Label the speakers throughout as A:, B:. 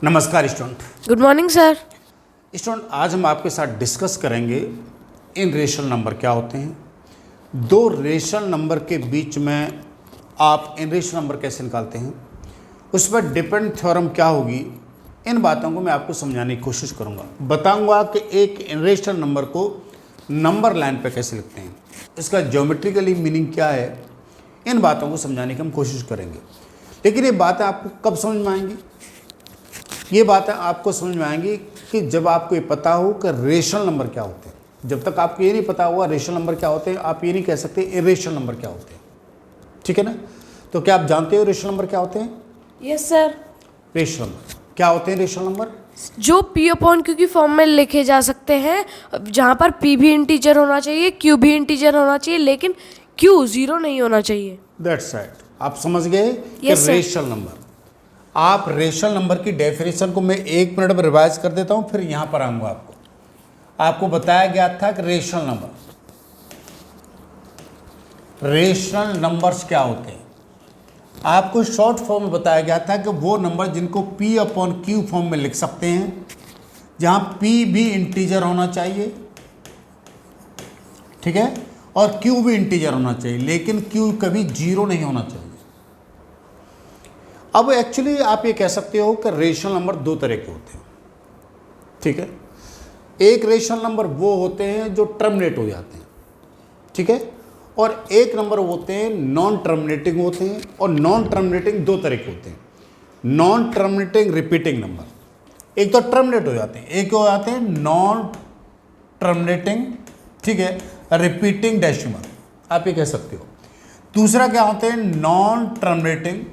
A: नमस्कार student.
B: Good morning sir.
A: Student, आज हम आपके साथ डिस्कस करेंगे इन रेशनल नंबर क्या होते हैं, दो रेशनल नंबर के बीच में आप इन रेशनल नंबर कैसे निकालते हैं, उस पर डिपेंड थ्योरम क्या होगी। इन बातों को मैं आपको समझाने की कोशिश करूंगा। बताऊंगा कि एक इन रेशनल नंबर को नंबर लाइन पे कैसे लिखते हैं, इसका ज्योमेट्रिकली मीनिंग क्या है, इन बातों को समझाने की हम कोशिश करेंगे। लेकिन ये बातें आपको कब समझ में आएंगी? ये बातें आपको समझ में आएंगी कि जब आपको ये पता हो कि रेशनल नंबर क्या होते हैं। जब तक आपको ये नहीं पता होगा रेशनल नंबर क्या होते हैं, आप ये नहीं कह सकते इरेशनल नंबर क्या होते हैं। ठीक है ना? तो क्या आप जानते हो रेशनल नंबर क्या होते हैं?
B: Yes sir.
A: रेशनल नंबर क्या होते हैं? रेशनल नंबर
B: जो पी अपॉन क्यू की फॉर्म में लिखे जा सकते हैं, जहाँ पर पी भी इंटीजर होना चाहिए, क्यू भी इंटीजर होना चाहिए, लेकिन क्यू जीरो नहीं होना चाहिए।
A: That's right. आप समझ गए कि
B: Yes, sir.
A: Rational number. आप रेशनल नंबर की डेफिनेशन को मैं 1 मिनट में रिवाइज कर देता हूँ, फिर यहाँ पर आऊँगा। आपको बताया गया था कि रेशनल नंबर्स क्या होते हैं। आपको शॉर्ट फॉर्म में बताया गया था कि वो नंबर जिनको P अपॉन क्यू फॉर्म में लिख सकते हैं, जहाँ P भी इंटीजर होना चाहिए, ठीक है, और Q भी इंटीजर होना चाहिए, लेकिन Q कभी जीरो नहीं होना चाहिए। अब एक्चुअली आप ये कह सकते हो कि रेशनल नंबर दो तरह के होते हैं। ठीक है, एक रेशनल नंबर वो होते हैं जो टर्मिनेट हो जाते हैं, ठीक है, और एक नंबर होते हैं नॉन टर्मिनेटिंग होते हैं। और नॉन टर्मिनेटिंग दो तरह के होते हैं, नॉन टर्मिनेटिंग रिपीटिंग नंबर। एक तो टर्मिनेट हो जाते हैं, एक हो जाते हैं नॉन टर्मिनेटिंग, ठीक है, रिपीटिंग डेसिमल, आप ये कह सकते हो। दूसरा क्या होते हैं? Non terminating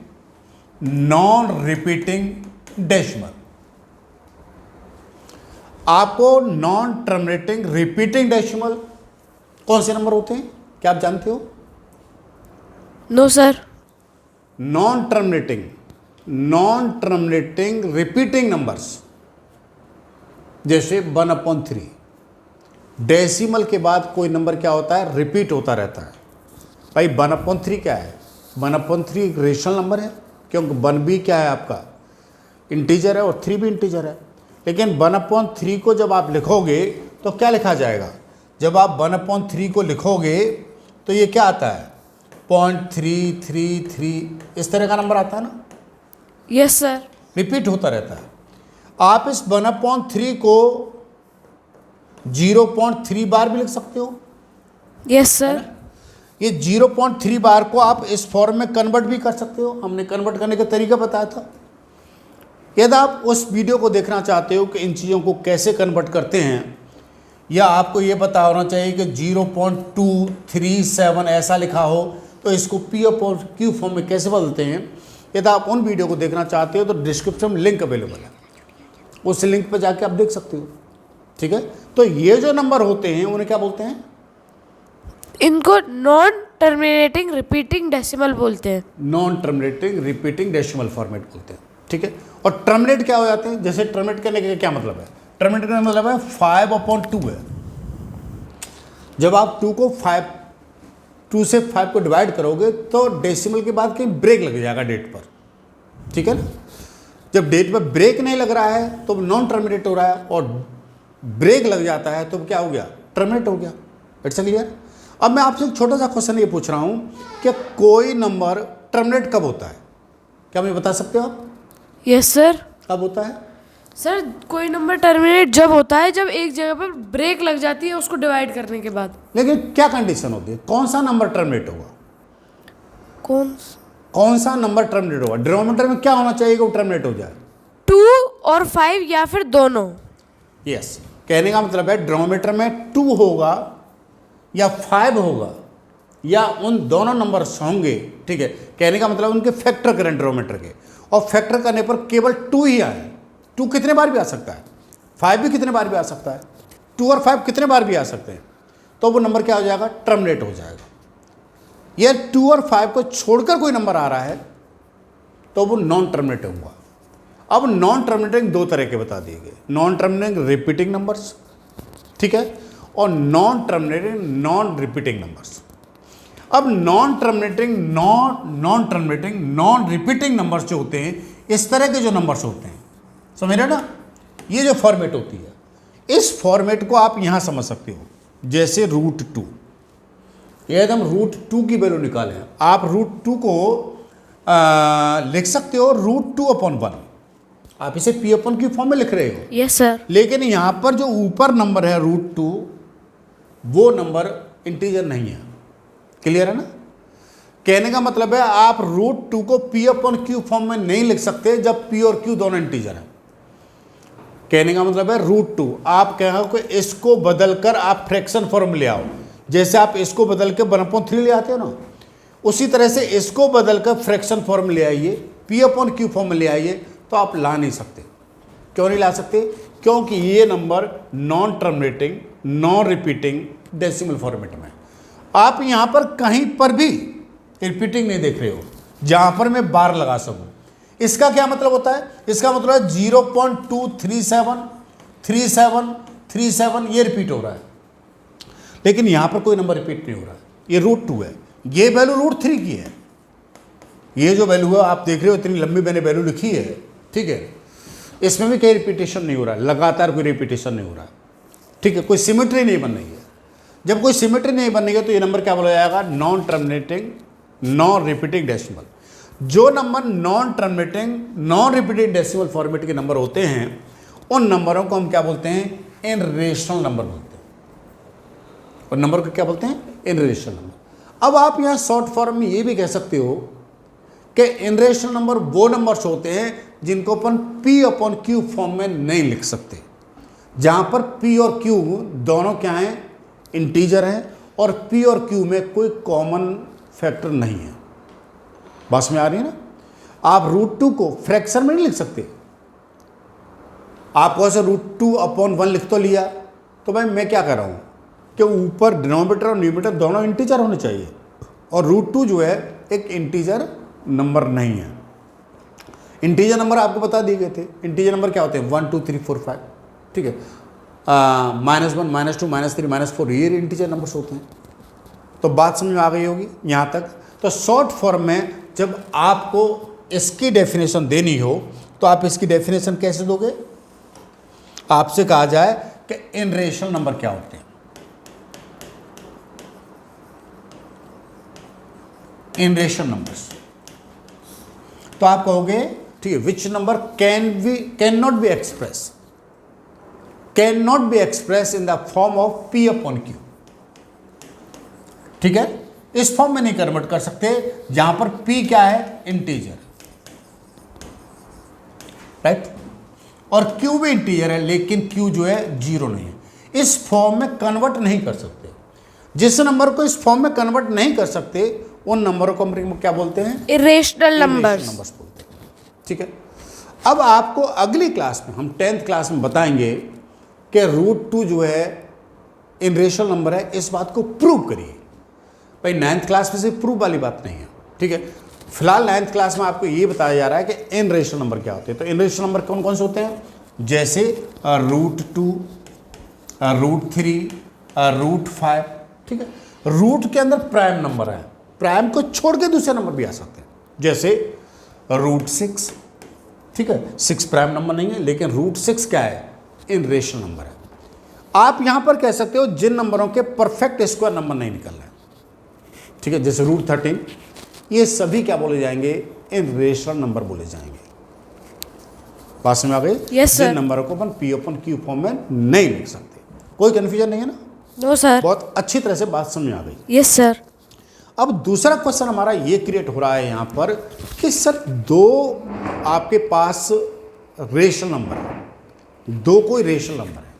A: non repeating decimal. आपको नॉन टर्मिनेटिंग रिपीटिंग डेसिमल कौन से नंबर होते हैं, क्या आप जानते हो?
B: No sir.
A: Non terminating repeating numbers, जैसे 1/3। डेसिमल के बाद कोई नंबर क्या होता है? रिपीट होता रहता है। भाई 1/3 क्या है? 1/3 एक रेशनल नंबर है, क्योंकि 1 भी क्या है आपका? इंटीजर है, और 3 भी इंटीजर है। लेकिन 1/3 को जब आप लिखोगे तो क्या लिखा जाएगा? जब आप 1/3 को लिखोगे तो ये क्या आता है? 0.333, इस तरह का नंबर आता है ना।
B: Yes sir.
A: रिपीट होता रहता है। आप इस 1/3 को 0.3 बार भी लिख सकते हो।
B: Yes sir.
A: ये 0.3 बार को आप इस फॉर्म में कन्वर्ट भी कर सकते हो। हमने कन्वर्ट करने का तरीका बताया था। यदि आप उस वीडियो को देखना चाहते हो कि इन चीज़ों को कैसे कन्वर्ट करते हैं, या आपको ये पता होना चाहिए कि 0.237 ऐसा लिखा हो तो इसको P अपॉन Q फॉर्म में कैसे बदलते हैं, यदि आप उन वीडियो को देखना चाहते हो तो डिस्क्रिप्शन में लिंक अवेलेबल है, उस लिंक पर जाके आप देख सकते हो। ठीक है, तो ये जो नंबर होते हैं उन्हें क्या बोलते हैं?
B: इनको नॉन टर्मिनेटिंग रिपीटिंग डेसिमल बोलते हैं।
A: Non terminating repeating decimal format बोलते हैं। ठीक है, और टर्मिनेट क्या हो जाते हैं? जैसे टर्मिनेट करने का क्या मतलब है? टर्मिनेट करने का मतलब है 5/2 है। जब आप 2 से 5 को डिवाइड करोगे तो डेसिमल के बाद कहीं ब्रेक लग जाएगा डेट पर। ठीक है ना? जब डेट पर ब्रेक नहीं लग रहा है तो नॉन टर्मिनेट हो रहा है, और ब्रेक लग जाता है तो क्या हो गया? टर्मिनेट हो गया। It's clear? अब मैं आपसे एक छोटा सा क्वेश्चन ये पूछ रहा हूं कि कोई नंबर टर्मिनेट कब होता है? क्या मुझे बता सकते हो आप?
B: Yes sir.
A: कब होता है?
B: सर कोई नंबर टर्मिनेट जब होता है जब एक जगह पर ब्रेक लग जाती है उसको डिवाइड करने के बाद।
A: लेकिन क्या कंडीशन होती है? कौन सा नंबर टर्मिनेट होगा? कौन सा नंबर टर्मिनेट होगा? डिनोमिनेटर में क्या होना चाहिए कि वो टर्मिनेट हो जाए?
B: 2 और 5 या फिर दोनों।
A: यस, कहने का मतलब है डिनोमिनेटर में 2 होगा या 5 होगा, या उन दोनों नंबर्स होंगे। ठीक है, कहने का मतलब उनके फैक्टर करें डिनोमिनेटर के, और फैक्टर करने पर केवल 2 ही आए। 2 कितने बार भी आ सकता है, 5 भी कितने बार भी आ सकता है, 2 और 5 कितने बार भी आ सकते हैं, तो वो नंबर क्या हो जाएगा? टर्मिनेट हो जाएगा। ये 2 और 5 को छोड़कर कोई नंबर आ रहा है तो वो नॉन टर्मिनेट होगा। अब नॉन टर्मिनेटिंग दो तरह के बता दिए गए, नॉन टर्मिनेटिंग रिपीटिंग नंबर्स, ठीक है, और non terminating non repeating numbers. अब non terminating non repeating numbers जो होते हैं, इस तरह के जो नंबर्स होते हैं, समझ रहे ना, ये जो फॉर्मेट होती है, इस फॉर्मेट को आप यहां समझ सकते हो। जैसे √2, यदि हम √2 की वैल्यू निकालें, आप √2 को लिख सकते हो √2/1। आप इसे P/Q फॉर्म में लिख रहे हो।
B: Yes sir.
A: लेकिन यहां पर जो ऊपर नंबर है √2, वो नंबर इंटीजर नहीं है। क्लियर है ना? कहने का मतलब है आप √2 को P/Q फॉर्म में नहीं लिख सकते जब P और Q दोनों इंटीजर हैं। कहने का मतलब है √2 आप कहो कि इसको बदलकर आप फ्रैक्शन फॉर्म में ले आओ, जैसे आप इसको बदल के 1/3 ले आते हो ना, उसी तरह से इसको बदलकर फ्रैक्शन फॉर्म में ले आइए, P/Q फॉर्म में ले आइए, तो आप ला नहीं सकते। क्यों नहीं ला सकते? क्योंकि ये number non terminating, non repeating decimal format में। आप यहां पर कहीं पर भी रिपीटिंग नहीं देख रहे हो जहां पर मैं बार लगा सकूं। इसका क्या मतलब होता है? इसका मतलब है 0.2373737 ये रिपीट हो रहा है, लेकिन यहां पर कोई नंबर रिपीट नहीं हो रहा है। ये √2 है, ये वैल्यू √3 की है। ये जो वैल्यू है आप देख रहे हो, इतनी लंबी मैंने वैल्यू लिखी है, ठीक है, इसमें भी कोई रिपीटेशन नहीं हो रहा है, लगातार कोई रिपीटेशन नहीं हो रहा है, ठीक है, कोई सिमेट्री नहीं बन रही है। जब कोई सिमेट्री नहीं बन रही है तो ये नंबर क्या बोला जाएगा? Non terminating, non repeating decimal. जो number non terminating, non repeating decimal format के नंबर होते हैं, उन नंबरों को हम क्या बोलते हैं? इनरेशनल नंबर बोलते हैं। और नंबर को क्या बोलते हैं? इनरेशनल नंबर। अब आप यहाँ शॉर्ट फॉर्म में ये भी कह सकते हो कि इनरेशनल नंबर वो नंबर्स होते हैं जिनको अपन P/Q फॉर्म में नहीं लिख सकते, जहां पर P और Q दोनों क्या हैं? इंटीजर हैं, और P और Q में कोई कॉमन फैक्टर नहीं है। बात में आ रही है ना? आप √2 को फ्रैक्शन में नहीं लिख सकते। आपको ऐसे √2/1 लिख तो लिया, तो भाई मैं क्या कर रहा हूं कि ऊपर डिनोमिनेटर और न्यूमरेटर दोनों इंटीजर होने चाहिए, और √2 जो है एक इंटीजर नंबर नहीं है। इंटीजर नंबर आपको बता दिए गए थे। इंटीजर नंबर क्या होते हैं? 1 2 3 4 5, ठीक है, -1 -2 -3 -4 ये इंटीजर नंबर्स होते हैं। तो बात समझ में आ गई होगी यहाँ तक। तो शॉर्ट फॉर्म में जब आपको इसकी डेफिनेशन देनी हो तो आप इसकी डेफिनेशन कैसे दोगे? आपसे कहा जाए कि इनरेशनल नंबर क्या होते हैं। इनरेशनल नंबर्स, तो आप कहोगे ठीक है, which number can not be express in the form of P/Q। ठीक है, इस फॉर्म में नहीं कन्वर्ट कर सकते जहां पर P क्या है? इंटीजर, राइट, और Q भी इंटीजर है, लेकिन Q जो है 0 नहीं है। इस फॉर्म में कन्वर्ट नहीं कर सकते। जिस नंबर को इस फॉर्म में कन्वर्ट नहीं कर सकते उन नंबरों को हम क्या बोलते हैं?
B: इरेशनल नंबर्स
A: बोलते हैं। ठीक है, अब आपको अगली क्लास में, हम 10th क्लास में बताएंगे कि √2 जो है इनरेशनल नंबर है। इस बात को प्रूव करिए। भाई 9th क्लास में से प्रूव वाली बात नहीं है, ठीक है। फिलहाल 9th क्लास में आपको ये बताया जा रहा है कि इनरेशनल नंबर क्या होते हैं। तो इनरेशनल नंबर कौन कौन से होते हैं? जैसे √2, √3, √5, ठीक है। रूट के अंदर प्राइम नंबर है, प्राइम को छोड़ के दूसरे नंबर भी आ सकते हैं, जैसे √6, ठीक है। 6 प्राइम नंबर नहीं है, लेकिन √6 क्या है? इनरेशनल नंबर है। आप यहां पर कह सकते हो जिन नंबरों के परफेक्ट स्क्वायर नंबर नहीं निकल रहे, ठीक है, जैसे √13, ये सभी क्या बोले जाएंगे? इनरेशनल नंबर बोले जाएंगे। बात समझ में आ गई?
B: Yes, sir.
A: जिन नंबरों को अपन P/Q फॉर्म में नहीं लिख सकते। कोई कंफ्यूजन नहीं है ना?
B: No sir.
A: बहुत अच्छी तरह से बात समझ में आ गई।
B: Yes sir.
A: अब दूसरा क्वेश्चन हमारा ये क्रिएट हो रहा है यहाँ पर कि सर दो आपके पास रेशनल नंबर है, दो कोई रेशनल नंबर है,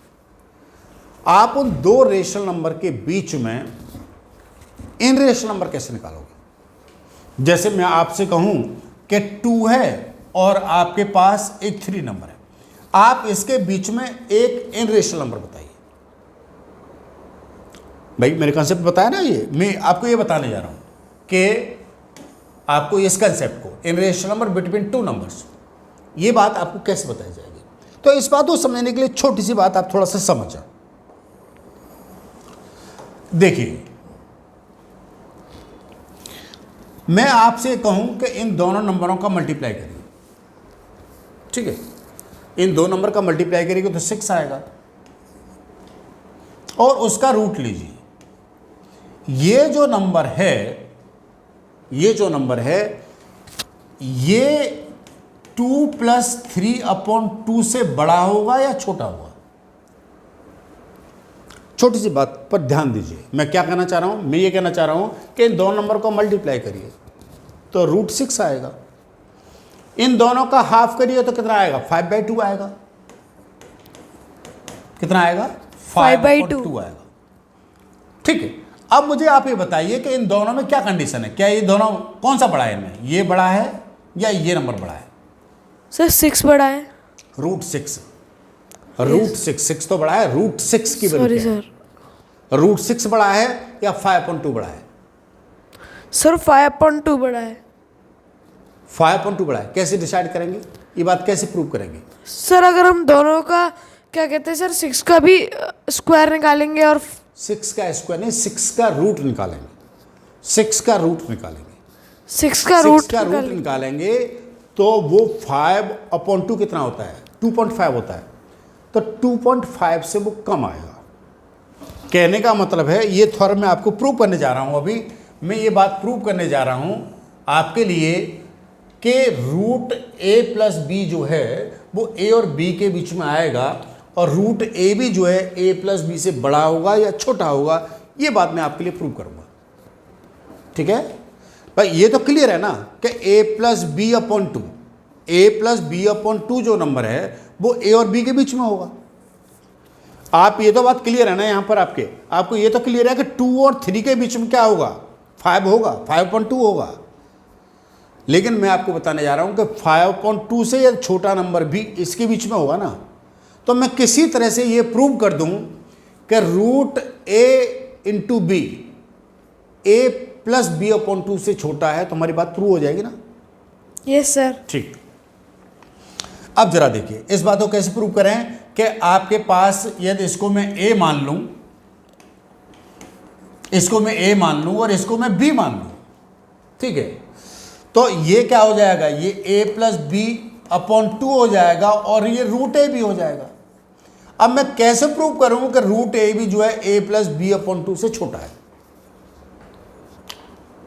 A: आप उन दो रेशनल नंबर के बीच में इनरेशनल नंबर कैसे निकालोगे? जैसे मैं आपसे कहूं कि 2 है और आपके पास एक 3 नंबर है, आप इसके बीच में एक इनरेशनल नंबर बताइए। भाई मैंने कंसेप्ट बताया ना, ये मैं आपको ये बताने जा रहा हूं कि आपको इस कंसेप्ट को इनरेशनल नंबर बिटवीन 2 नंबर्स, ये बात आपको कैसे बताई जाएगी। तो इस बात को समझने के लिए छोटी सी बात आप थोड़ा सा समझ जाओ। देखिए, मैं आपसे कहूं कि इन दोनों नंबरों का मल्टीप्लाई करिए, ठीक है। इन दो नंबर का मल्टीप्लाई करेंगे तो 6 आएगा, और उसका रूट लीजिए। ये जो नंबर है, ये जो नंबर है, ये 2 + 3/2 से बड़ा होगा या छोटा होगा? छोटी सी बात पर ध्यान दीजिए। मैं क्या कहना चाह रहा हूं? मैं ये कहना चाह रहा हूं कि इन दोनों नंबर को मल्टीप्लाई करिए तो √6 आएगा। इन दोनों का हाफ करिए तो कितना आएगा? 5/2 आएगा। कितना आएगा? 5/2 आएगा। ठीक है, अब मुझे आप ये बताइए कि इन दोनों में क्या कंडीशन है? क्या ये दोनों कौन सा बड़ा है इनमें? ये बड़ा है या ये नंबर बड़ा है?
B: सर 6 बड़ा है।
A: √6, √6, 6 तो बड़ा है। √6 की वैल्यू
B: सॉरी
A: क्या है?
B: सर।
A: √6 बड़ा है या 5/2 बड़ा है?
B: सर 5/2 बड़ा है।
A: 5/2 बड़ा है। कैसे डिसाइड करेंगे? ये बात कैसे प्रूव करेंगे?
B: सर अगर हम दोनों का क्या कहते हैं सर, 6 का भी स्क्वायर निकालेंगे और
A: 6 का स्क्वायर नहीं, 6 का रूट निकालेंगे। 6 का रूट निकालेंगे।
B: 6 का
A: 6 का
B: रूट
A: रूट निकालेंगे तो वो 5/2 कितना होता है? 2.5 होता है। तो 2.5 से वो कम आएगा। कहने का मतलब है, ये थोड़ा मैं आपको प्रूव करने जा रहा हूं। अभी मैं ये बात प्रूव करने जा रहा हूं आपके लिए कि √a + b जो है वो a और b के बीच में आएगा, और √ab जो है a + b से बड़ा होगा या छोटा होगा। ये बात मैं आपके लिए प्रूव करूंगा। ठीक है भाई, ये तो क्लियर है ना कि a + b/2, a + b/2 जो नंबर है वो a और b के बीच में होगा। आप ये तो बात क्लियर है ना यहाँ पर आपको ये तो क्लियर है कि 2 और 3 के बीच में क्या होगा? 5 होगा, 5/2 होगा। लेकिन मैं आपको बताने जा रहा हूं कि 5/2 से या छोटा नंबर भी इसके बीच में होगा ना। तो मैं किसी तरह से ये प्रूव कर दूं कि √a × b, a + b/2 से छोटा है, तो हमारी बात प्रूव हो जाएगी ना?
B: Yes sir.
A: ठीक। अब जरा देखिए इस बात को कैसे प्रूव करें कि आपके पास यदि इसको मैं a मान लूं, इसको मैं a मान लूं और इसको मैं b मान लूं, ठीक है, तो ये क्या हो जाएगा? ये a + b/2 हो जाएगा और ये √a हो जाएगा। अब मैं कैसे प्रूव करूं कि √a जो है a + b/2 से छोटा है?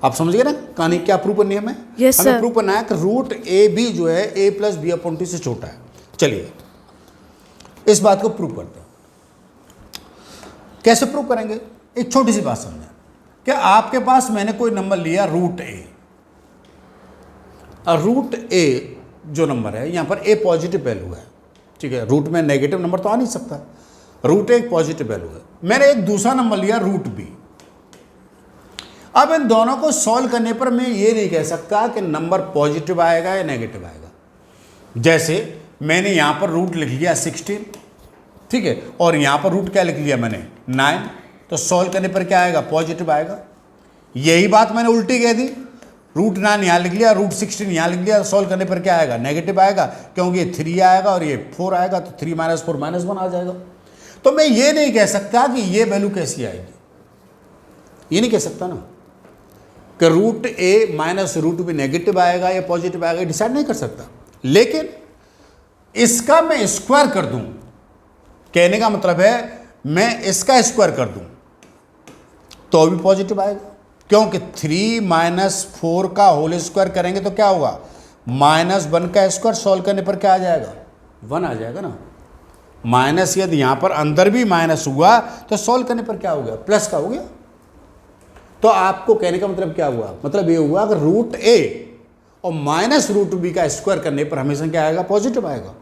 A: आप समझ गए ना कहानी क्या प्रूव करनी है हमें?
B: Yes,
A: हमें
B: sir.
A: प्रूव करना है कि √ab जो है a + b/2 से छोटा है। चलिए इस बात को प्रूव करते हैं। कैसे प्रूव करेंगे? एक छोटी सी बात समझें कि आपके पास मैंने कोई नंबर लिया √a, और √a जो नंबर है यहाँ पर a पॉजिटिव वैल्यू है, ठीक है, रूट में नेगेटिव नंबर तो आ नहीं सकता। √a एक पॉजिटिव वैल्यू है। मैंने एक दूसरा नंबर लिया √b। अब इन दोनों को सॉल्व करने पर मैं ये नहीं कह सकता कि नंबर पॉजिटिव आएगा या नेगेटिव आएगा। जैसे मैंने यहाँ पर रूट लिख लिया 16, ठीक है, और यहाँ पर रूट क्या लिख लिया मैंने 9, तो सॉल्व करने पर क्या आएगा? पॉजिटिव आएगा। यही बात मैंने उल्टी कह दी, √9 यहाँ लिख लिया, √16 यहाँ लिख लिया, सॉल्व करने पर क्या आएगा? नेगेटिव आएगा, क्योंकि ये 3 आएगा और ये 4 आएगा, तो 3 - 4 -1 आ जाएगा। तो मैं ये नहीं कह सकता कि ये वैल्यू कैसी आएगी, ये नहीं कह सकता ना कि √a - √b नेगेटिव आएगा या पॉजिटिव आएगा, डिसाइड नहीं कर सकता। लेकिन इसका मैं स्क्वायर कर दूं, कहने का मतलब है मैं इसका स्क्वायर कर दूं तो भी पॉजिटिव आएगा, क्योंकि 3 - 4 का होल स्क्वायर करेंगे तो क्या होगा? -1 का स्क्वायर, सॉल्व करने पर क्या आ जाएगा? 1 आ जाएगा ना। माइनस यदि यहाँ पर अंदर भी माइनस हुआ तो सॉल्व करने पर क्या हो गया? प्लस का हो गया। तो आपको कहने का मतलब क्या हुआ? मतलब ये हुआ कि √a और -√b का स्क्वायर करने पर हमेशा क्या आएगा? पॉजिटिव आएगा।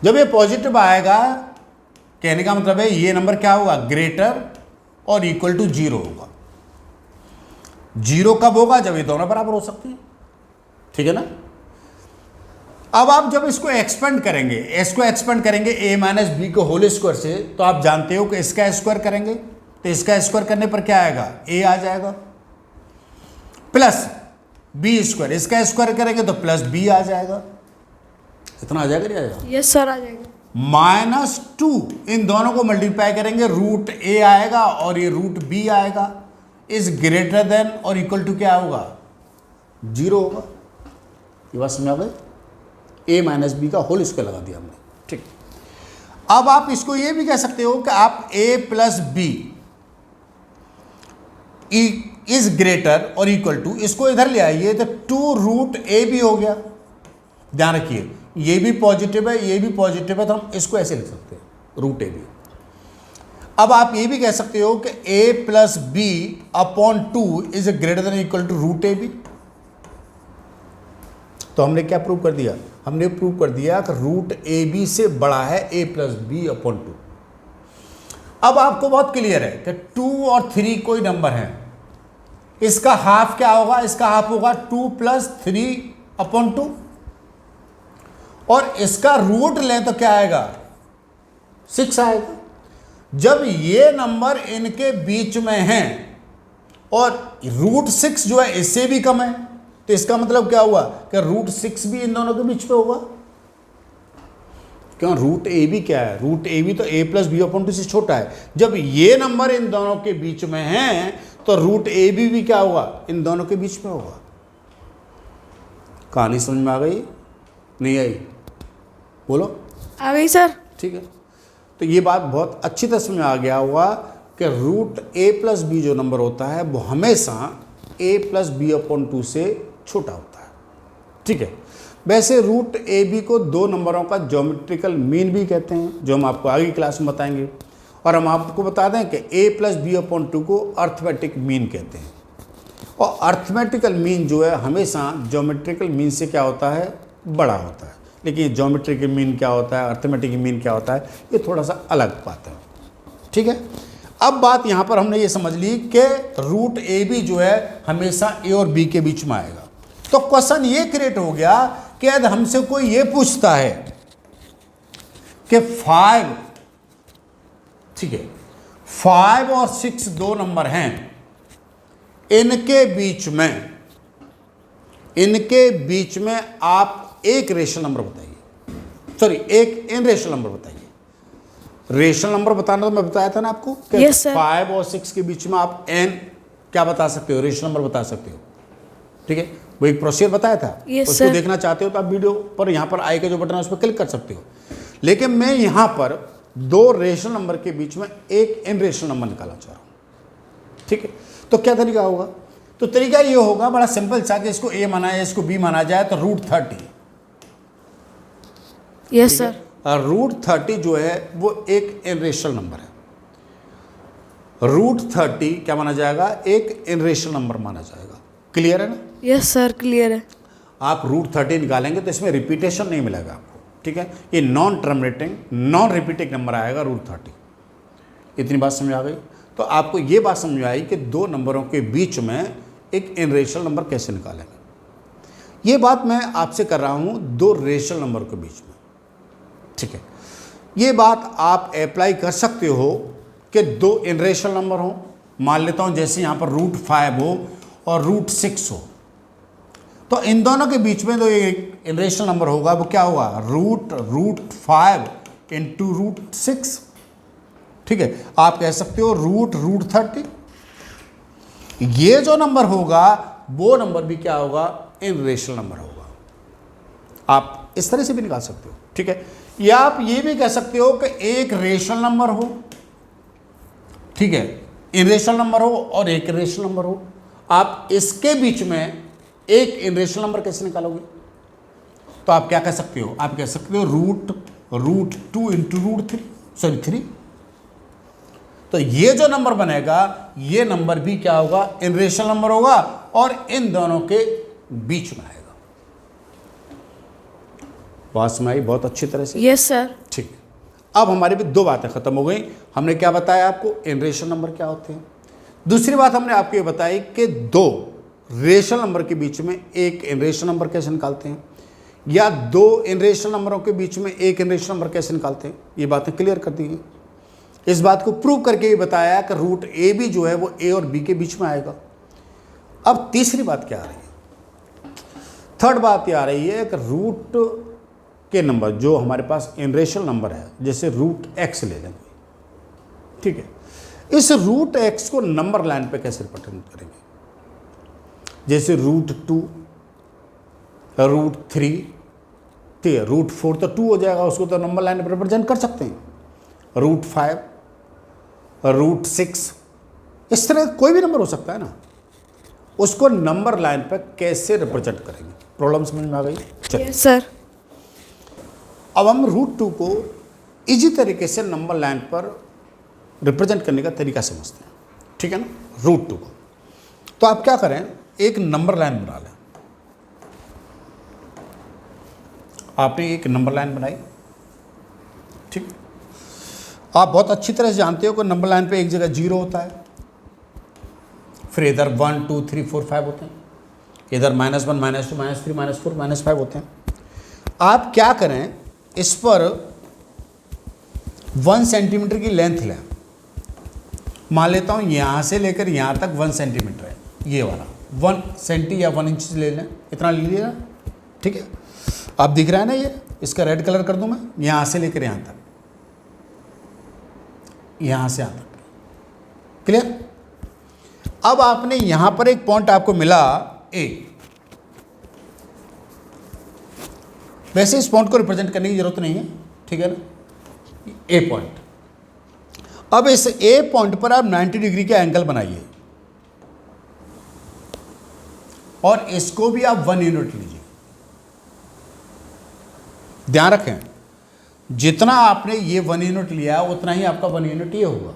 A: जब ये पॉजिटिव आएगा, कहने का मतलब है ये नंबर क्या होगा? ग्रेटर और इक्वल टू 0 होगा। 0 कब होगा? जब ये दोनों बराबर हो सकते हैं, ठीक है ना। अब आप जब इसको एक्सपेंड करेंगे, इसको एक्सपेंड करेंगे a - b को होल स्क्वायर से, तो आप जानते हो कि इसका स्क्वायर करेंगे तो इसका स्क्वायर करने पर क्या आएगा? a आ जाएगा, प्लस b², इसका स्क्वायर करेंगे तो प्लस b आ जाएगा। इतना आ जाएगा, नहीं आ जाएगा?
B: यस सर आ जाएगा।
A: -2 इन दोनों को मल्टीप्लाई करेंगे, √a आएगा और ये √b आएगा, इज ग्रेटर देन और इक्वल टू क्या होगा? 0 होगा। ये बात समझ आ गई? a माइनस बी का होल स्क्वायर लगा दिया हमने, ठीक। अब आप इसको ये भी कह सकते हो कि आप a plus B is greater or equal to, इसको इधर ले आइए तो 2 रूट ए बी हो गया। ध्यान रखिए ये भी पॉजिटिव है, ये भी पॉजिटिव है, तो हम इसको ऐसे लिख सकते हैं रूट ए बी। अब आप ये भी कह सकते हो कि a plus B upon 2 is greater than equal to root A B. तो हमने क्या प्रूव कर दिया? हमने प्रूव कर दिया कि रूट ए बी से बड़ा है a प्लस बी अपॉन 2। अब आपको बहुत क्लियर है कि 2 और 3 कोई नंबर है, इसका हाफ क्या होगा? इसका हाफ होगा 2 प्लस 3 अपॉन 2, और इसका रूट लें तो क्या आएगा? 6 आएगा। जब ये नंबर इनके बीच में हैं और रूट 6 जो है इससे भी कम है, तो इसका मतलब क्या हुआ कि रूट 6 भी इन दोनों के बीच में होगा। क्यों? रूट ए बी क्या है? रूट ए बी तो a प्लस बी अपॉन 2 से छोटा है। जब ये नंबर इन दोनों के बीच में हैं तो रूट ए बी भी क्या होगा? इन दोनों के बीच में होगा। कहानी समझ में आ गई? नहीं आई? बोलो।
B: आ गई सर।
A: ठीक है, तो ये बात बहुत अच्छी तरह समझ में आ गया हुआ कि रूट a प्लस बी जो नंबर होता है वो हमेशा a प्लस बी अपॉन 2 से छोटा होता है, ठीक है। वैसे रूट ए बी को 2 नंबरों का ज्योमेट्रिकल मीन भी कहते हैं, जो हम आपको आगे क्लास में बताएंगे। और हम आपको बता दें कि a प्लस बी अपॉन 2 को अर्थमेटिक मीन कहते हैं। और अर्थमेटिकल मीन जो है हमेशा ज्योमेट्रिकल मीन से क्या होता है? बड़ा होता है। लेकिन ज्योमेट्रिकल मीन क्या होता है, अर्थमेटिक मीन क्या होता है, ये थोड़ा सा अलग बात है, ठीक है। अब बात यहाँ पर हमने ये समझ ली कि रूट ए बी जो है हमेशा ए और बी के बीच में आएगा। तो क्वेश्चन ये क्रिएट हो गया कि यदि हमसे कोई ये पूछता है कि 5, ठीक है, 5 और 6 2 नंबर हैं, इनके बीच में आप एक रेशनल नंबर बताइए, सॉरी एक इन रेशनल नंबर बताइए। रेशनल नंबर बताना तो मैं बताया था ना आपको कि
B: Yes, sir.
A: 5 और 6 के बीच में आप n क्या बता सकते हो? रेशनल नंबर बता सकते हो, ठीक है। वो एक प्रोसीजर बताया था।
B: Yes,
A: उसको
B: sir.
A: देखना चाहते हो तो आप वीडियो पर यहाँ पर आई का जो बटन है उस पर क्लिक कर सकते हो। लेकिन मैं यहाँ पर 2 रेशनल नंबर के बीच में एक इन रेशनल नंबर निकालना चाह रहा हूँ, ठीक है। तो क्या तरीका होगा? तो तरीका ये होगा बड़ा सिंपल सा कि इसको a माना जाए, इसको b माना जाए, तो रूट 30।
B: Yes sir.
A: रूट 30 जो है वो एक इन रेशनल नंबर है। रूट 30 क्या माना जाएगा? एक इन रेशनल नंबर माना जाएगा। क्लियर है ना?
B: यस सर, क्लियर है।
A: आप रूट 30 निकालेंगे तो इसमें रिपीटेशन नहीं मिलेगा आपको, ठीक है। ये non terminating non repeating number आएगा रूट 30। इतनी बात समझ आ गई? तो आपको ये बात समझ आई कि 2 नंबरों के बीच में एक इन रेशनल नंबर कैसे निकालेंगे। ये बात मैं आपसे कर रहा हूँ 2 रेशनल नंबर के बीच में, ठीक है। ये बात आप अप्लाई कर सकते हो कि 2 इन रेशनल नंबर हो। मान लेता हूँ जैसे यहाँ पर रूट 5 हो और रूट 6 हो, तो इन दोनों के बीच में तो एक इन रेशनल नंबर होगा, वो क्या होगा? रूट 5 इंटू रूट 6, ठीक है। आप कह सकते हो रूट 30। ये जो नंबर होगा वो नंबर भी क्या होगा? इन रेशनल नंबर होगा। आप इस तरह से भी निकाल सकते हो, ठीक है। या आप ये भी कह सकते हो कि एक रेशनल नंबर हो, ठीक है, इन रेशनल नंबर हो और एक रेशनल नंबर हो। आप इसके बीच में एक इन रेशनल नंबर कैसे निकालोगे? तो आप क्या कह सकते हो? आप कह सकते हो रूट 2 इंटू रूट 3। तो ये जो नंबर बनेगा ये नंबर भी क्या होगा? इन रेशनल नंबर होगा और इन दोनों के बीच में आएगा। बात समझ आई बहुत अच्छी तरह से?
B: Yes sir.
A: ठीक है। अब हमारी भी 2 बातें खत्म हो गई। हमने क्या बताया आपको? इन रेशनल नंबर क्या होते हैं। दूसरी बात हमने आपको ये बताई कि 2 रेशनल नंबर के बीच में एक इन रेशनल नंबर कैसे निकालते हैं, या 2 इन रेशनल नंबरों के बीच में एक इन रेशनल नंबर कैसे निकालते हैं। ये बातें क्लियर कर दी हैं। इस बात को प्रूव करके ये बताया कि रूट ए बी जो है वो ए और बी के बीच में आएगा। अब तीसरी बात क्या आ रही है? थर्ड बात ये आ रही है कि रूट के नंबर जो हमारे पास इन रेशनल नंबर है, जैसे रूट एक्स ले लेंगे, ठीक है। इस रूट एक्स को नंबर लाइन पे कैसे रिप्रेजेंट करेंगे? जैसे रूट 2, रूट 3, ठीक है, √4 तो 2 हो जाएगा, उसको तो नंबर लाइन पर रिप्रेजेंट कर सकते हैं। √5, √6, इस तरह कोई भी नंबर हो सकता है ना, उसको नंबर लाइन पर कैसे रिप्रेजेंट करेंगे। प्रॉब्लम समझ में आ गई? चलिए
B: यस सर।
A: अब हम √2 को इजी तरीके से नंबर लाइन पर रिप्रेजेंट करने का तरीका समझते हैं, ठीक है ना। √2 को तो आप क्या करें, एक नंबर लाइन बना लें। आपने एक नंबर लाइन बनाई, ठीक। आप बहुत अच्छी तरह से जानते हो कि नंबर लाइन पे एक जगह 0 होता है, फिर इधर 1 2 3 4 5 होते हैं, इधर -1 -2 -3 -4 -5 होते हैं। आप क्या करें, इस पर 1 सेंटीमीटर की लेंथ लें। मान लेता हूँ यहाँ से लेकर यहाँ तक 1 सेंटीमीटर है, ये वाला 1 सेंटी या 1 इंच ले लें, इतना ले लिया, ठीक है। आप दिख रहा है ना, ये इसका रेड कलर कर दूं मैं, यहाँ से लेकर यहाँ तक, यहाँ से यहाँ तक, क्लियर। अब आपने यहाँ पर एक पॉइंट आपको मिला ए, वैसे इस पॉइंट को रिप्रेजेंट करने की जरूरत नहीं है, ठीक है ना, ए पॉइंट। अब इस ए पॉइंट पर आप 90 डिग्री का एंगल बनाइए और इसको भी आप 1 यूनिट लीजिए। ध्यान रखें, जितना आपने ये 1 यूनिट लिया उतना ही आपका 1 यूनिट ये होगा,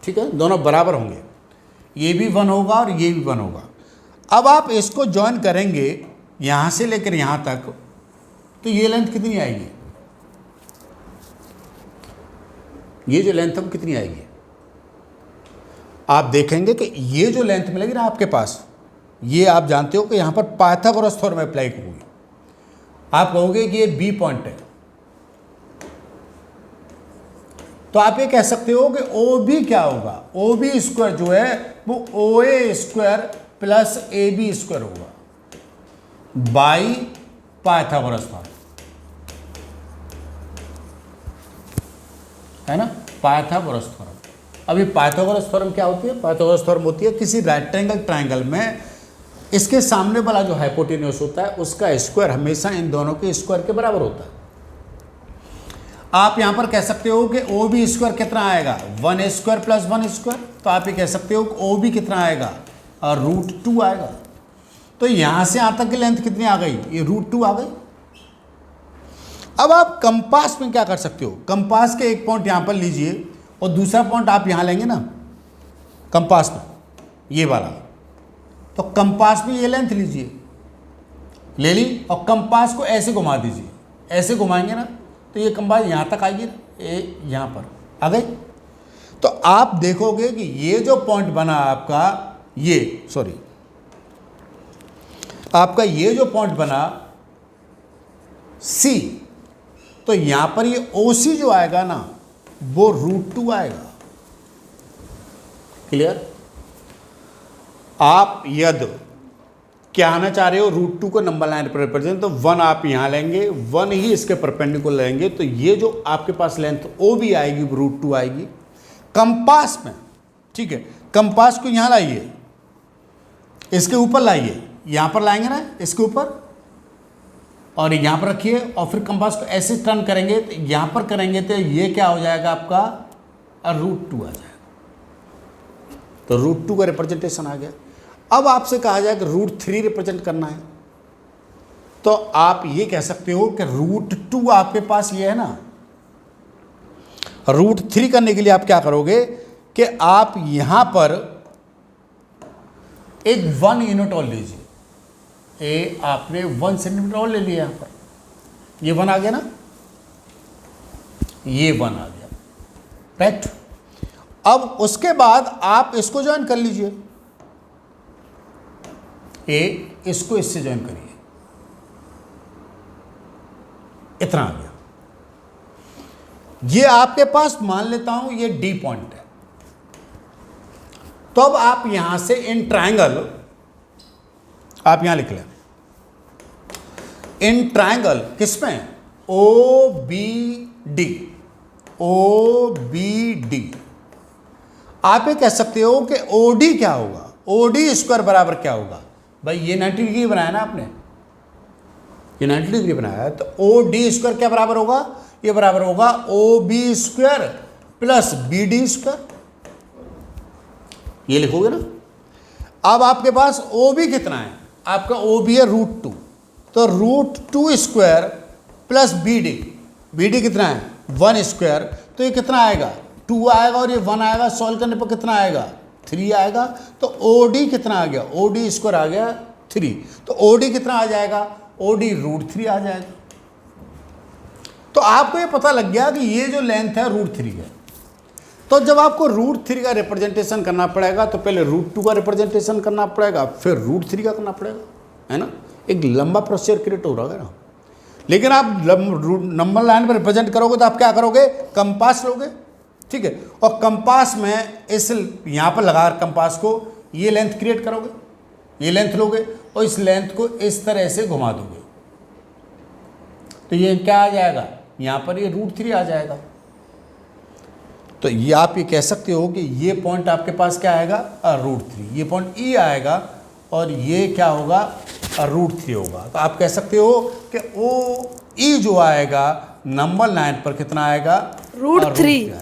A: ठीक है, दोनों बराबर होंगे, ये भी 1 होगा और ये भी 1 होगा। अब आप इसको ज्वाइन करेंगे यहाँ से लेकर यहाँ तक, तो ये लेंथ कितनी आएगी, ये जो लेंथ है कितनी आएगी, आप देखेंगे कि ये जो लेंथ मिलेगी ना आपके पास, ये आप जानते हो कि यहाँ पर पाइथागोरस थ्योरम अप्लाई होगी। आप कहोगे कि ये बी पॉइंट है, तो आप ये कह सकते हो कि ओ बी क्या होगा, ओ बी स्क्वायर जो है वो O A square plus A B square होगा बाई पाइथागोरस थ्योरम, है ना, पाइथागोरस थ्योरम। अभी पाइथागोरस थ्योरम क्या होती है, पाइथागोरस थ्योरम होती है किसी रेक्टेंगल ट्रायंगल में इसके सामने वाला जो हाइपोटेन्यूस होता है उसका स्क्वायर हमेशा इन दोनों के स्क्वायर के बराबर होता है। आप यहां पर कह सकते हो कि ओ बी स्क्वायर कितना आएगा, 1 स्क्वायर प्लस 1 स्क्वायर, तो आप ये कह सकते हो कि ओ बी कितना आएगा, और √2 आएगा। तो यहां से यहां तक की लेंथ कितनी आ गई, ये √2 आ गई। अब आप कंपास में क्या कर सकते हो, कंपास के एक पॉइंट यहां पर लीजिए और दूसरा पॉइंट आप यहां लेंगे ना कंपास में, ये वाला, तो कंपास में ये लेंथ लीजिए, ले ली, और कंपास को ऐसे घुमा दीजिए, ऐसे घुमाएंगे ना तो ये कंपास यहाँ तक आएगी ना, ये यहाँ पर आ गई। तो आप देखोगे कि ये जो पॉइंट बना आपका, ये सॉरी आपका ये जो पॉइंट बना सी, तो यहाँ पर ये ओ सी जो आएगा ना वो √2 आएगा, क्लियर। आप यदि क्या आना चाह रहे हो, √2 को नंबर लाइन पर रिप्रेजेंट, तो 1 आप यहाँ लेंगे, 1 ही इसके परपेंडिकुलर लेंगे, तो ये जो आपके पास लेंथ ओ भी आएगी √2 आएगी कंपास में, ठीक है। कंपास को यहाँ लाइए, इसके ऊपर लाइए, यहाँ पर लाएंगे ना इसके ऊपर, और यहाँ पर रखिए, और फिर कंपास को ऐसे टर्न करेंगे, तो यहाँ पर करेंगे तो ये क्या हो जाएगा आपका, √2 आ जाएगा। तो √2 का रिप्रेजेंटेशन आ गया। अब आपसे कहा जाए कि √3 रिप्रेजेंट करना है, तो आप ये कह सकते हो कि √2 आपके पास ये है ना, √3 करने के लिए आप क्या करोगे कि आप यहां पर एक 1 यूनिट और लीजिए, ए आपने 1 सेंटीमीटर और ले लिया, यहां पर ये 1 आ गया ना, ये 1 आ गया, राइट। अब उसके बाद आप इसको ज्वाइन कर लीजिए, ए इसको इससे ज्वाइन करिए, इतना आ गया। ये आपके पास मान लेता हूं ये डी पॉइंट है, तो अब आप यहां से इन ट्रायंगल आप यहां लिख लें, इन ट्रायंगल किसमें, O B D, O B D, आप ये कह सकते हो कि ओ डी क्या होगा, ओ डी स्क्वायर बराबर क्या होगा, भाई ये 90 डिग्री बनाया ना आपने, ये 90 डिग्री बनाया है, तो ओ डी स्क्वायर क्या बराबर होगा, ये बराबर होगा O B square plus B D square, ये लिखोगे ना। अब आपके पास ओ बी कितना है, आपका ओ बी है √2, तो √2 स्क्वायर प्लस बी डी कितना है 1 स्क्वायर, तो ये कितना आएगा 2 आएगा और ये 1 आएगा, सॉल्व करने पर कितना आएगा 3 आएगा। तो ओ डी कितना आ गया, ओ डी स्क्वायर आ गया 3, तो ओ डी कितना आ जाएगा, ओ डी √3 आ जाएगा। तो आपको ये पता लग गया कि ये जो लेंथ है √3 है। तो जब आपको √3 का रिप्रेजेंटेशन करना पड़ेगा तो पहले √2 का रिप्रेजेंटेशन करना पड़ेगा, फिर √3 का करना पड़ेगा, है ना। एक लंबा प्रोसीजर क्रिएट हो रहा है ना। लेकिन आप नंबर लाइन पर रिप्रेजेंट करोगे तो आप क्या करोगे, कंपास लोगे, ठीक है, और कंपास में इस यहाँ पर लगा कंपास को ये लेंथ क्रिएट करोगे, ये लेंथ लोगे और इस लेंथ को इस तरह से घुमा दोगे, तो ये क्या आ जाएगा, यहाँ पर ये √3 आ जाएगा। तो ये आप ये कह सकते हो कि ये पॉइंट आपके पास क्या आएगा √3, ये पॉइंट ई आएगा और ये क्या होगा √3 होगा। तो आप कह सकते हो कि ओ ई जो आएगा नंबर लाइन पर कितना आएगा
B: √3।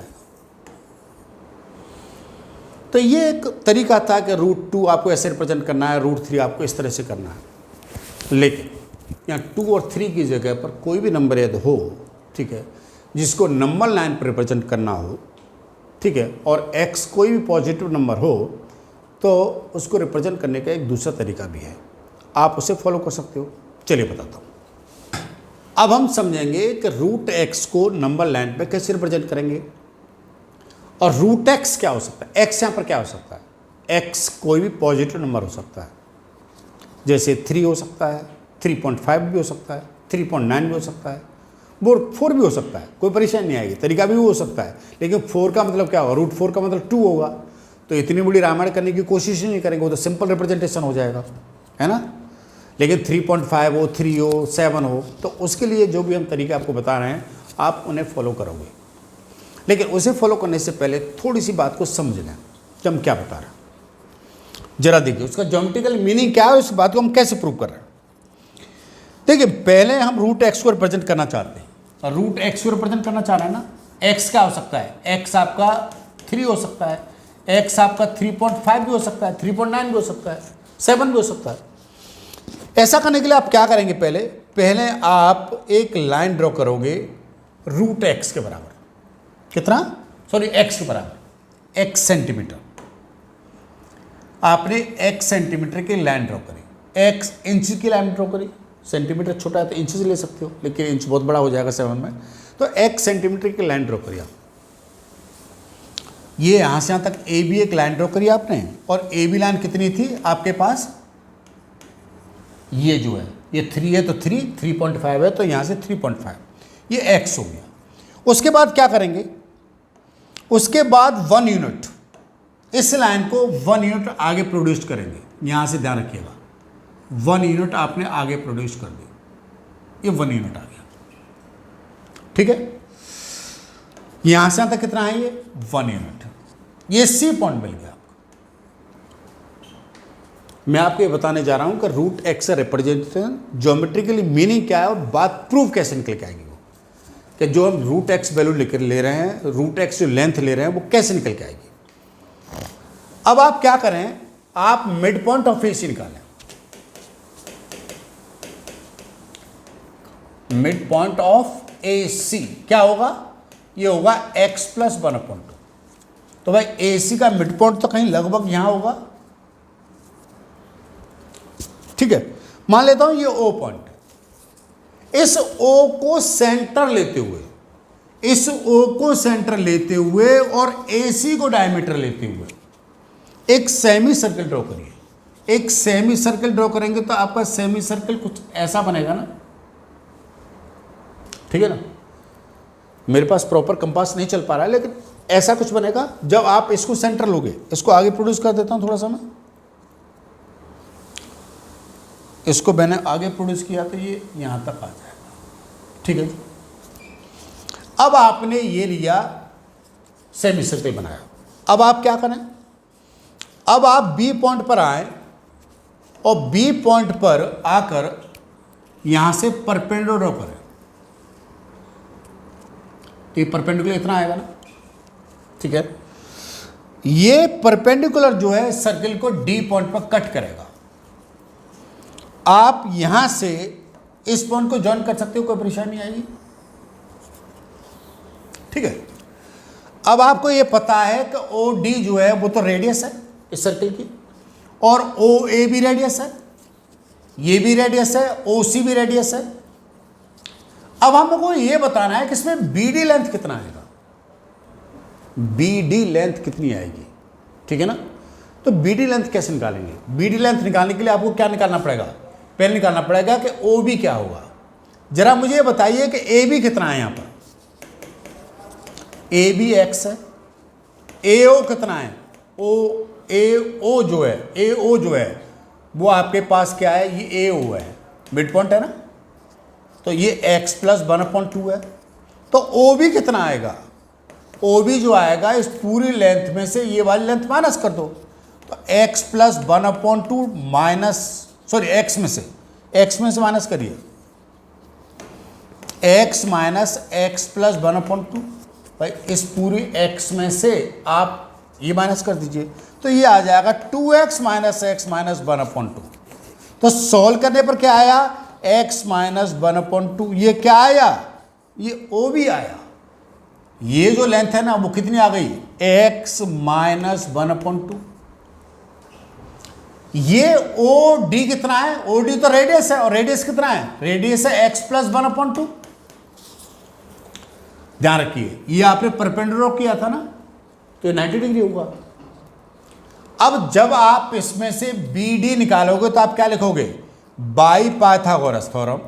A: तो ये एक तरीका था कि √2 आपको ऐसे रिप्रेजेंट करना है, √3 आपको इस तरह से करना है। लेकिन यहाँ 2 और 3 की जगह पर कोई भी नंबर यदि हो, ठीक है, जिसको नंबर लाइन पर रिप्रेजेंट करना हो, ठीक है, और x कोई भी पॉजिटिव नंबर हो, तो उसको रिप्रेजेंट करने का एक दूसरा तरीका भी है, आप उसे फॉलो कर सकते हो। चलिए बताता हूँ। अब हम समझेंगे कि √x को नंबर लाइन पे कैसे रिप्रेजेंट करेंगे, और √x क्या हो सकता है, x यहाँ पर क्या हो सकता है, x कोई भी पॉजिटिव नंबर हो सकता है, जैसे 3 हो सकता है, 3.5 भी हो सकता है, 3.9 भी हो सकता है, 4 भी हो सकता है, कोई परेशानी नहीं आएगी, तरीका भी हो सकता है। लेकिन 4 का मतलब क्या होगा, √4 का मतलब 2 होगा, तो इतनी बड़ी रामायण करने की कोशिश ही नहीं करेंगे, वो तो सिंपल रिप्रेजेंटेशन हो जाएगा, है ना। लेकिन 3.5 हो, 3 हो, 7 हो, तो उसके लिए जो भी हम तरीके आपको बता रहे हैं आप उन्हें फॉलो करोगे। लेकिन उसे फॉलो करने से पहले थोड़ी सी बात को समझ लें कि हम क्या बता रहे हैं। जरा देखिए उसका ज्योमेट्रिकल मीनिंग क्या है, उस बात को हम कैसे प्रूव कर रहे हैं। देखिए पहले हम √x को रिप्रेजेंट करना चाहते हैं, और √x को रिप्रेजेंट करना चाह रहे हैं ना, x क्या हो सकता है, x आपका 3 हो सकता है, x आपका 3.5 भी हो सकता है, 3.9 भी हो सकता है, 7 भी हो सकता है। ऐसा करने के लिए आप क्या करेंगे, पहले आप एक लाइन ड्रॉ करोगे √x के बराबर, कितना, सॉरी x के बराबर, x सेंटीमीटर। आपने x सेंटीमीटर की लाइन ड्रॉ करी, x इंच की लाइन ड्रॉ करी, सेंटीमीटर छोटा है तो इंच से ले सकते हो, लेकिन इंच बहुत बड़ा हो जाएगा 7 में, तो x सेंटीमीटर की लाइन ड्रॉ करी आप। ये यहाँ से यहाँ तक ए बी एक लाइन ड्रॉ करी आपने, और ए बी लाइन कितनी थी आपके पास, ये जो है ये 3 है तो 3.5 है, तो यहाँ से 3.5, ये x हो गया। उसके बाद क्या करेंगे, उसके बाद 1 यूनिट, इस लाइन को 1 यूनिट आगे प्रोड्यूस करेंगे, यहाँ से ध्यान रखिएगा, 1 यूनिट आपने आगे प्रोड्यूस कर दी, ये 1 यूनिट आ गया, ठीक है। यहाँ से यहाँ तक कितना है, ये 1 यूनिट, ये सी पॉइंट मिल गया आपको। मैं आपको ये बताने जा रहा हूँ कि √x का रिप्रेजेंटेशन ज्योमेट्रिकली मीनिंग क्या है और बात प्रूव कैसे निकल के आएगी, वो कि जो हम √x वैल्यू लेकर ले रहे हैं, √x जो लेंथ ले रहे हैं वो कैसे निकल के आएगी। अब आप क्या करें, आप मिड पॉइंट ऑफ AC निकालें, मिड पॉइंट ऑफ AC क्या होगा, ये होगा x + 1/2। तो भाई AC का मिड पॉइंट तो कहीं लगभग यहां होगा, ठीक है। मान लेता हूं ये O पॉइंट, इस O को सेंटर लेते हुए, इस O को सेंटर लेते हुए और AC को डायमीटर लेते हुए एक सेमी सर्कल ड्रॉ करिए। एक सेमी सर्कल ड्रॉ करेंगे तो आपका सेमी सर्कल कुछ ऐसा बनेगा ना, ठीक है ना। मेरे पास प्रॉपर कंपास नहीं चल पा रहा है, लेकिन ऐसा कुछ बनेगा। जब आप इसको सेंटर लोगे, इसको आगे प्रोड्यूस कर देता हूं थोड़ा सा मैं, इसको मैंने आगे प्रोड्यूस किया तो ये यहां तक आ जाएगा, ठीक है। अब आपने ये लिया, सेमी सर्कल बनाया। अब आप क्या करें, अब आप B पॉइंट पर आए और B पॉइंट पर आकर यहां से परपेंडिकुलर पर है, तो ये परपेंडिकुलर इतना आएगा ना, ठीक है। ये परपेंडिकुलर जो है सर्किल को डी पॉइंट पर कट करेगा। आप यहां से इस पॉइंट को ज्वाइन कर सकते हो, कोई परेशानी आएगी, ठीक है। अब आपको ये पता है कि ओ डी जो है वो तो रेडियस है इस सर्किल की, और ओ ए भी रेडियस है, ये भी रेडियस है, ओ सी भी रेडियस है। अब हमको ये बताना है कि इसमें बी डी लेंथ कितना आएगा, बी डी लेंथ कितनी आएगी, ठीक है ना। तो बी डी लेंथ कैसे निकालेंगे? बी डी लेंथ निकालने के लिए आपको क्या निकालना पड़ेगा? पहले निकालना पड़ेगा कि ओ बी क्या होगा। जरा मुझे बताइए कि ए बी कितना है, यहां पर ए बी एक्स है, ए ओ कितना है, ए ओ जो है वो आपके पास क्या है, ये ए ओ है, मिड पॉइंट है ना, तो ये x प्लस 1/2 है। तो ओ बी कितना आएगा? ओ बी जो आएगा इस पूरी लेंथ में से ये वाली लेंथ माइनस कर दो, तो x plus 1/2 minus, sorry x में से माइनस करिए, x माइनस x प्लस 1/2, भाई इस पूरी x में से आप ये माइनस कर दीजिए, तो ये आ जाएगा 2x माइनस x माइनस 1/2। तो सॉल्व करने पर क्या आया? x minus 1/2। ये क्या आया? ये ओ भी आया। ये जो लेंथ है ना वो कितनी आ गई? x minus 1/2। ये ओ डी कितना है? ओ डी तो रेडियस है, और रेडियस कितना है? रेडियस है x प्लस 1/2। ध्यान रखिए, ये आपने परपेंडिकुलर किया था ना, तो 90 डिग्री होगा। अब जब आप इसमें से बी डी निकालोगे तो आप क्या लिखोगे? बाई पाइथागोरस थ्योरम,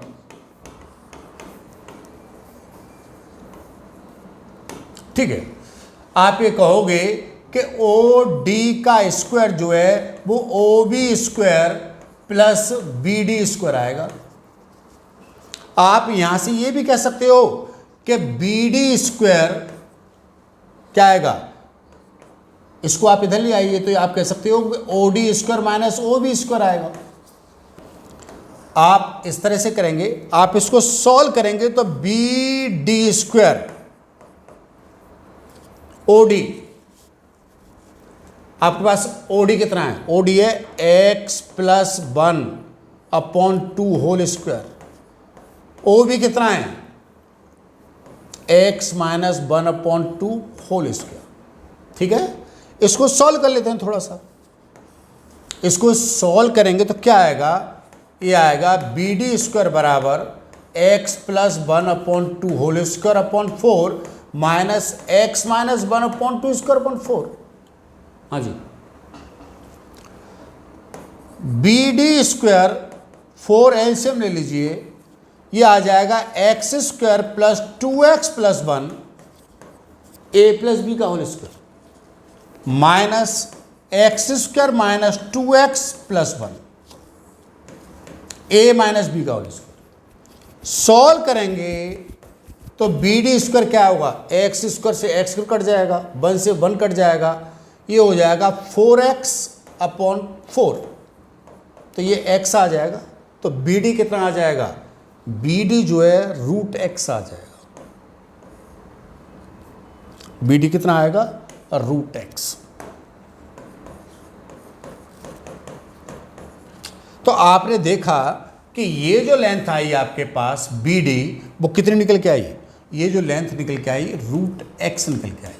A: ठीक है। आप ये कहोगे कि ओ डी का स्क्वायर जो है वो O B square plus B D square आएगा। आप यहां से ये भी कह सकते हो कि बी डी स्क्वायर क्या आएगा, इसको आप इधर ले आइए तो आप कह सकते हो कि O D square minus O B square आएगा। आप इस तरह से करेंगे, आप इसको सॉल्व करेंगे तो B D square O D, आपके पास ओ डी कितना है? ओ डी है x plus 1/2 whole square. O B कितना है? x माइनस 1/2 होल स्क्वायर, ठीक है। इसको सॉल्व कर लेते हैं थोड़ा सा। इसको सॉल्व करेंगे तो क्या आएगा? ये आएगा बी डी स्क्वायर बराबर x plus 1/2 whole square upon 4 minus x minus 1/2 square upon 4। हाँ जी, बी डी स्क्वायर 4 एलसीएम ले लीजिए, ये आ जाएगा x square plus 2x plus 1 A plus B का whole square minus x square minus 2x plus 1 A minus B का whole square. Solve करेंगे तो बी डी स्क्वायर क्या होगा? एक्स स्क्वायर से एक्स कट जाएगा, 1 से 1 कट जाएगा, ये हो जाएगा 4x अपॉन 4, तो ये x आ जाएगा। तो बी डी कितना आ जाएगा? बी डी जो है रूट x आ जाएगा। बी डी कितना आएगा? Root x। तो आपने देखा कि ये जो लेंथ आई आपके पास बी डी, वो कितनी निकल के आई? ये जो लेंथ निकल के आई रूट x निकल के आई।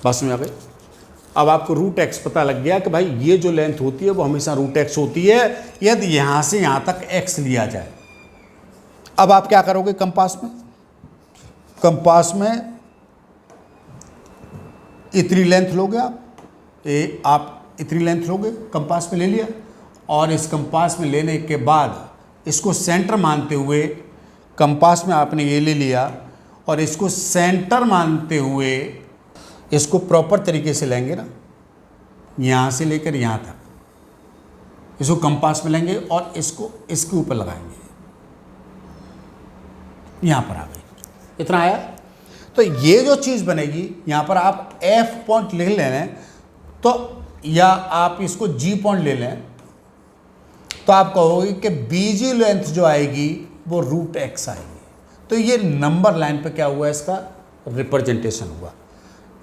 A: बात समझ आ गई? अब आपको रूट x पता लग गया कि भाई ये जो लेंथ होती है वो हमेशा रूट x होती है यदि यहां से यहां तक x लिया जाए। अब आप क्या करोगे? कंपास में इतनी लेंथ लोगे आप इतनी लेंथ लोगे, कंपास में ले लिया, और इस कंपास में लेने के बाद इसको सेंटर मानते हुए कंपास में आपने ये ले लिया, और इसको सेंटर मानते हुए इसको प्रॉपर तरीके से लेंगे ना, यहाँ से लेकर यहाँ तक इसको कंपास में लेंगे और इसको इसके ऊपर लगाएंगे, यहाँ पर आ गई, इतना आया। तो ये जो चीज़ बनेगी यहाँ पर आप F पॉइंट लिख लें, तो या आप इसको G पॉइंट ले लें, तो आप कहोगे कि बीजी लेंथ जो आएगी वो रूट एक्स आएगी। तो ये नंबर लाइन पे क्या हुआ, इसका रिप्रेजेंटेशन हुआ।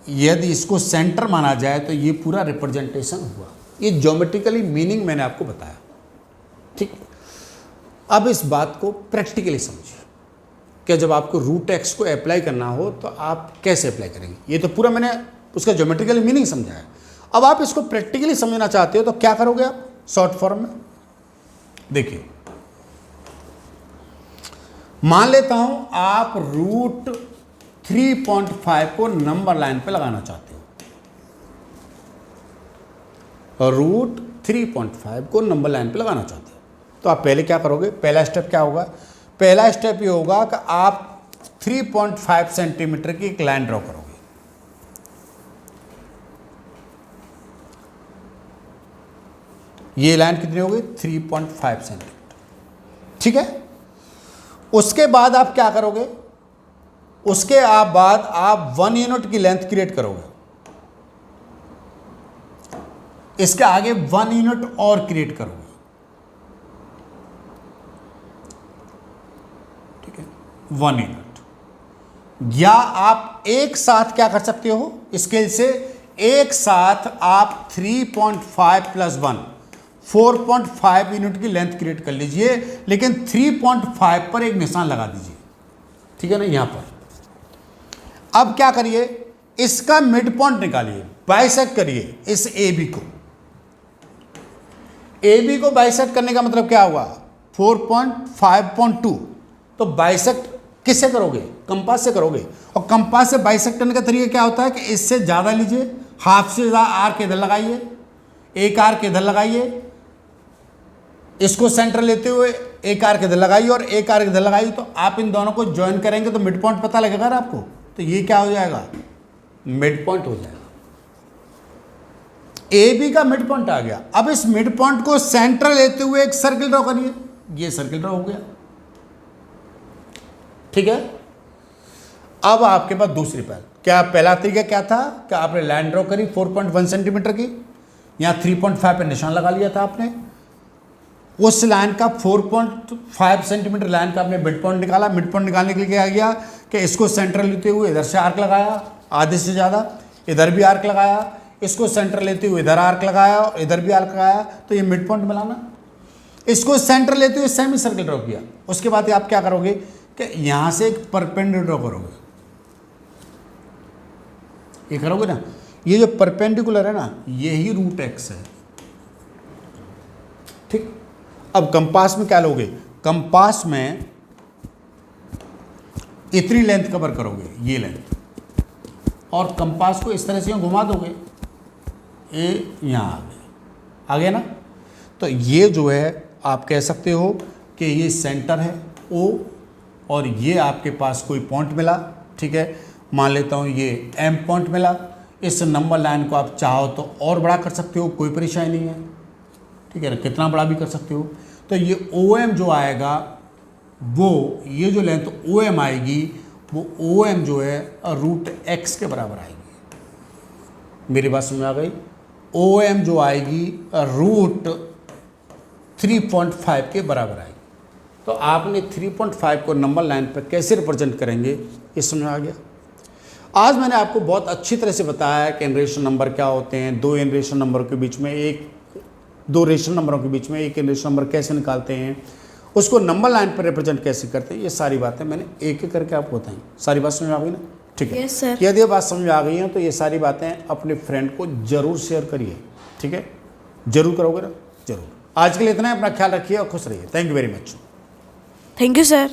A: यदि इसको सेंटर माना जाए तो ये पूरा रिप्रेजेंटेशन हुआ। ये ज्योमेट्रिकली मीनिंग मैंने आपको बताया, ठीक। अब इस बात को प्रैक्टिकली समझिए कि जब आपको रूट एक्स को अप्लाई करना हो तो आप कैसे अप्लाई करेंगे। ये तो पूरा मैंने उसका ज्योमेट्रिकली मीनिंग समझाया। अब आप इसको प्रैक्टिकली समझना चाहते हो तो क्या करोगे आप शॉर्ट फॉर्म में। देखिए, मान लेता हूं आप रूट 3.5 को नंबर लाइन पे लगाना चाहते हो, रूट 3.5 को नंबर लाइन पे लगाना चाहते हो, तो आप पहले क्या करोगे। पहला स्टेप क्या होगा, पहला स्टेप ये होगा कि आप 3.5 सेंटीमीटर की एक लाइन ड्रॉ करोगे। ये लाइन कितनी होगी, 3.5 सेंटीमीटर, ठीक है। उसके बाद आप क्या करोगे, उसके बाद आप 1 यूनिट की लेंथ क्रिएट करोगे। इसके आगे 1 यूनिट और क्रिएट करोगे, ठीक है, 1 यूनिट। या आप एक साथ क्या कर सकते हो, स्केल से एक साथ आप 3.5 प्लस 1 4.5 यूनिट की लेंथ क्रिएट कर लीजिए, लेकिन 3.5 पर एक निशान लगा दीजिए, ठीक है ना, यहां पर। अब क्या करिए, इसका मिड पॉइंट निकालिए, बाइसेक्ट करिए इस ए बी को। ए बी को बाइसेक्ट करने का मतलब क्या हुआ, 4.5.2। तो बाइसेक्ट किससे करोगे, कंपास से करोगे। और कंपास से बाइसेक्ट करने का तरीका क्या होता है कि इससे ज़्यादा लीजिए, हाफ से ज़्यादा आर्क इधर लगाइए, एक आर्क इधर लगाइए, इसको सेंटर लेते हुए एक आर्क इधर लगाइए और एक आर्क इधर लगाइए। तो आप इन दोनों को ज्वाइन करेंगे तो मिड पॉइंट पता लगेगा ना आपको। तो ये क्या हो जाएगा, मिड पॉइंट हो जाएगा। ए बी का मिड पॉइंट आ गया। अब इस मिड पॉइंट को सेंटर लेते हुए एक सर्किल ड्रॉ करिए। ये सर्किल ड्रॉ हो गया, ठीक है। अब आपके पास दूसरी क्या पहला तरीका क्या था कि आपने लाइन ड्रॉ करी 4.1 सेंटीमीटर की, यहां 3.5 पे निशान लगा लिया था आपने। उस लाइन का 4.5 सेंटीमीटर लाइन का आपने मिड पॉइंट निकाला। मिड पॉइंट निकालने के लिए क्या किया कि इसको सेंटर लेते हुए इधर से आर्क लगाया, आधे से ज़्यादा, इधर भी आर्क लगाया, इसको सेंटर लेते हुए इधर आर्क लगाया और इधर भी आर्क लगाया। तो ये मिड पॉइंट मिलाना। इसको सेंटर लेते हुए सेमी सर्कल ड्रॉ किया। उसके बाद आप क्या करोगे कि यहाँ से एक परपेंडिकुलर ड्रॉ करोगे। ये करोगे ना, ये जो परपेंडिकुलर है ना, यही रूट एक्स है, ठीक। अब कंपास में क्या लोगे, कंपास में इतनी लेंथ कवर करोगे, ये लेंथ, और कंपास को इस तरह से घुमा दोगे, ये यहाँ आ गया ना। तो ये जो है आप कह सकते हो कि ये सेंटर है ओ, और ये आपके पास कोई पॉइंट मिला, ठीक है। मान लेता हूँ ये एम पॉइंट मिला। इस नंबर लाइन को आप चाहो तो और बड़ा कर सकते हो, कोई परेशानी नहीं है, ठीक है ना, कितना बड़ा भी कर सकते हो। तो ये ओ एम जो आएगा वो, ये जो लेंथ ओ एम आएगी वो ओ एम जो है रूट एक्स के बराबर आएगी। मेरी बात समझ में आ गई। ओ एम जो आएगी रूट 3.5 के बराबर आएगी। तो आपने 3.5 को नंबर लाइन पर कैसे रिप्रेजेंट करेंगे ये समझ में आ गया। आज मैंने आपको बहुत अच्छी तरह से बताया कि इनरेशनल नंबर क्या होते हैं, दो इनरेशनल नंबरों के बीच में दो रेशनल नंबरों के बीच में एक इनरेशनल नंबर कैसे निकालते हैं, उसको नंबर लाइन पर रिप्रेजेंट कैसे करते हैं, ये सारी बातें मैंने एक एक करके आपको बताई। सारी बात समझ में आ गई ना, ठीक है।
B: Yes, sir.
A: यदि ये बात समझ में आ गई है तो ये सारी बातें अपने फ्रेंड को जरूर शेयर करिए, ठीक है, जरूर करोगे ना, जरूर। आज के लिए इतना ही, अपना ख्याल रखिए और खुश रहिए। Thank you very much.
B: Thank you sir.